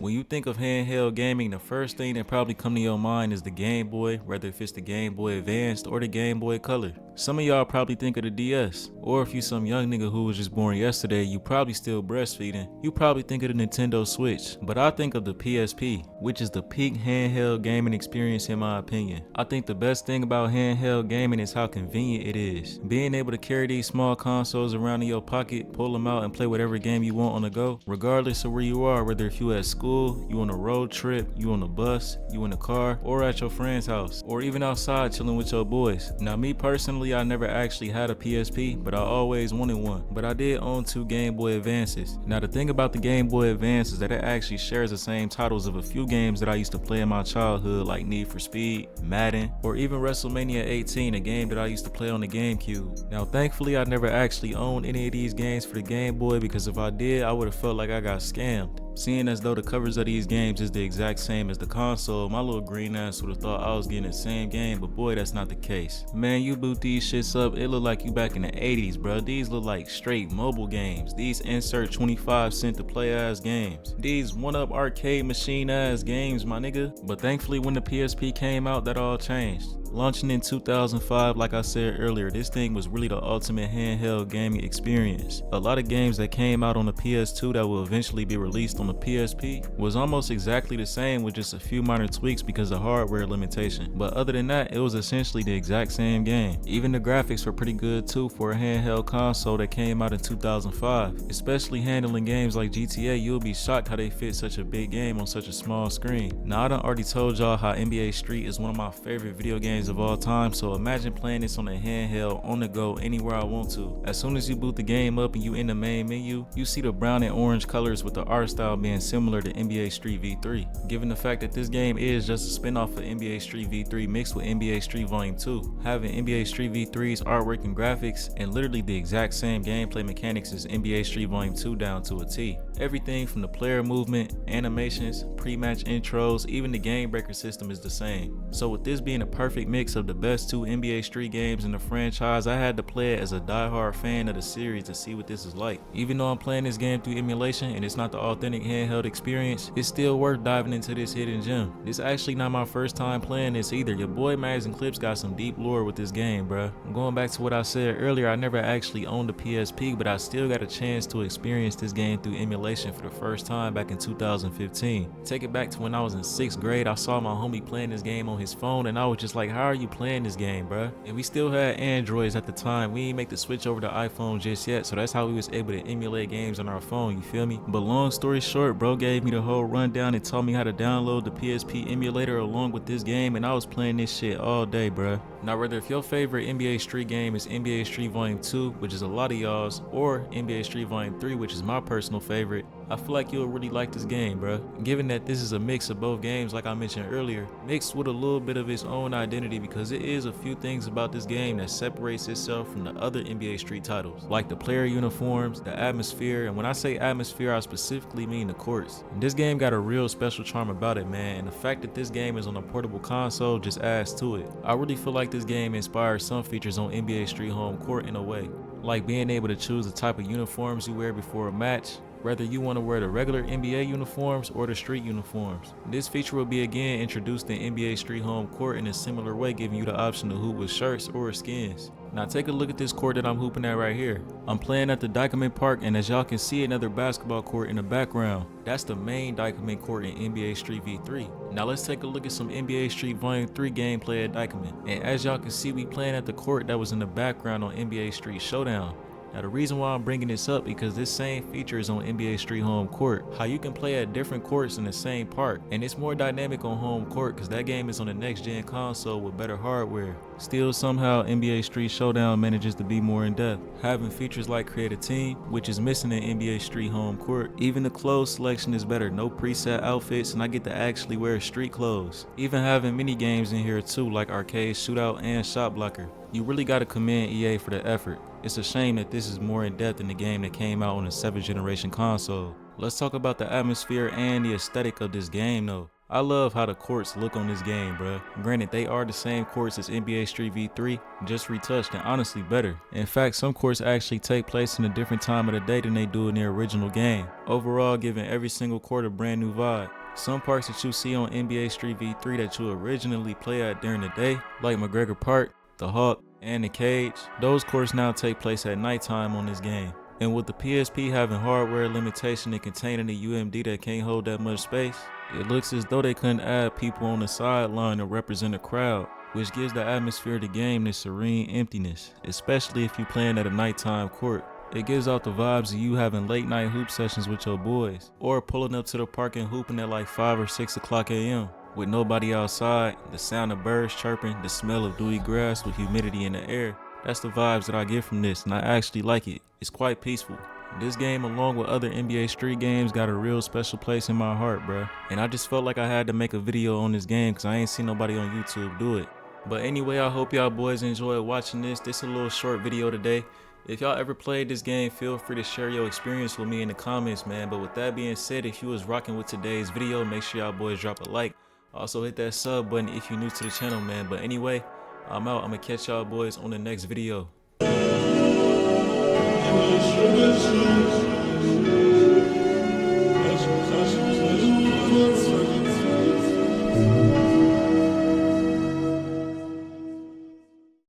When you think of handheld gaming, the first thing that probably come to your mind is the Game Boy, whether if it's the Game Boy Advanced or the Game Boy Color. Some of y'all probably think of the DS, or if you some young nigga who was just born yesterday, you probably still breastfeeding, you probably think of the Nintendo Switch. But I think of the PSP, which is the peak handheld gaming experience in my opinion. I think the best thing about handheld gaming is how convenient it is. Being able to carry these small consoles around in your pocket, pull them out and play whatever game you want on the go, regardless of where you are, whether if you at school, you on a road trip, you on a bus, you in a car, or at your friend's house, or even outside chilling with your boys. Now me personally, I never actually had a PSP, but I always wanted one. But I did own 2 Game Boy Advances. Now the thing about the Game Boy Advance is that it actually shares the same titles of a few games that I used to play in my childhood, like Need for Speed, Madden, or even WrestleMania 18, a game that I used to play on the GameCube. Now thankfully I never actually owned any of these games for the Game Boy, because if I did, I would have felt like I got scammed. Seeing as though the covers of these games is the exact same as the console, my little green ass would have thought I was getting the same game, but boy, that's not the case. Man, you boot these shits up, it look like you back in the 80s, bro. These look like straight mobile games. These insert 25 cent to play ass games. These one-up arcade machine ass games, my nigga. But thankfully when the PSP came out, that all changed. Launching in 2005, like I said earlier, this thing was really the ultimate handheld gaming experience. A lot of games that came out on the PS2 that will eventually be released on the PSP was almost exactly the same with just a few minor tweaks because of hardware limitation. But other than that, it was essentially the exact same game. Even the graphics were pretty good too for a handheld console that came out in 2005. Especially handling games like GTA, you'll be shocked how they fit such a big game on such a small screen. Now I done already told y'all how NBA Street is one of my favorite video games of all time, so imagine playing this on a handheld on the go anywhere I want to. As soon as you boot the game up and you in the main menu, you see the brown and orange colors with the art style being similar to NBA Street V3. Given the fact that this game is just a spinoff of NBA Street V3 mixed with NBA Street Volume 2, having NBA Street V3's artwork and graphics and literally the exact same gameplay mechanics as NBA Street Volume 2 down to a T. Everything from the player movement, animations, pre-match intros, even the game breaker system is the same. So with this being a perfect mix of the best 2 NBA Street games in the franchise, I had to play it as a die-hard fan of the series to see what this is like. Even though I'm playing this game through emulation and it's not the authentic handheld experience, it's still worth diving into this hidden gem. This actually not my first time playing this either. Your boy Mags and Clips got some deep lore with this game, bruh. Going back to what I said earlier, I never actually owned a PSP, but I still got a chance to experience this game through emulation for the first time back in 2015. Take it back to when I was in 6th grade, I saw my homie playing this game on his phone and I was just like, how are you playing this game, bruh? And we still had Androids at the time. We ain't make the switch over to iPhone just yet, so that's how we was able to emulate games on our phone, you feel me? But long story short, bro gave me the whole rundown and taught me how to download the PSP emulator along with this game, and I was playing this shit all day, bruh. Now whether if your favorite NBA Street game is NBA Street Volume 2, which is a lot of y'all's, or NBA Street Volume 3, which is my personal favorite, I feel like you'll really like this game, bruh. Given that this is a mix of both games like I mentioned earlier, mixed with a little bit of its own identity, because it is a few things about this game that separates itself from the other NBA Street titles, like the player uniforms, the atmosphere, and when I say atmosphere, I specifically mean the courts. And this game got a real special charm about it, man, and the fact that this game is on a portable console just adds to it. I really feel like this game inspires some features on NBA Street Home Court in a way, like being able to choose the type of uniforms you wear before a match, whether you want to wear the regular NBA uniforms or the street uniforms. This feature will be again introduced in NBA Street Home Court in a similar way, giving you the option to hoop with shirts or skins. Now take a look at this court that I'm hooping at right here. I'm playing at the Dykeman Park, and as y'all can see another basketball court in the background. That's the main Dykeman court in NBA Street V3. Now let's take a look at some NBA Street Volume 3 gameplay at Dykeman. And as y'all can see, we playing at the court that was in the background on NBA Street Showdown. Now the reason why I'm bringing this up because this same feature is on NBA Street Home Court, how you can play at different courts in the same park, and it's more dynamic on home court because that game is on the next gen console with better hardware. Still somehow NBA Street Showdown manages to be more in depth, having features like create a team, which is missing in NBA Street Home Court. Even the clothes selection is better, no preset outfits, and I get to actually wear street clothes. Even having mini games in here too, like arcade shootout and shot blocker. You really gotta commend EA for the effort. It's a shame that this is more in depth than the game that came out on a 7th generation console. Let's talk about the atmosphere and the aesthetic of this game though. I love how the courts look on this game, bruh. Granted, they are the same courts as NBA Street V3, just retouched and honestly better. In fact, some courts actually take place in a different time of the day than they do in the original game. Overall, giving every single court a brand new vibe. Some parks that you see on NBA Street V3 that you originally play at during the day, like McGregor Park, the Hawk, and the Cage, those courts now take place at nighttime on this game. And with the PSP having hardware limitation and containing a UMD that can't hold that much space, it looks as though they couldn't add people on the sideline to represent a crowd, which gives the atmosphere of the game this serene emptiness, especially if you're playing at a nighttime court. It gives out the vibes of you having late night hoop sessions with your boys, or pulling up to the park and hooping at like 5 or 6 o'clock a.m. with nobody outside, the sound of birds chirping, the smell of dewy grass with humidity in the air. That's the vibes that I get from this, and I actually like it. It's quite peaceful. This game, along with other NBA Street games, got a real special place in my heart, bruh. And I just felt like I had to make a video on this game because I ain't seen nobody on YouTube do it. But anyway, I hope y'all boys enjoyed watching this. This is a little short video today. If y'all ever played this game, feel free to share your experience with me in the comments, man. But with that being said, if you was rocking with today's video, make sure y'all boys drop a like. Also hit that sub button if you're new to the channel, man. But anyway, I'm out. I'm gonna catch y'all boys on the next video.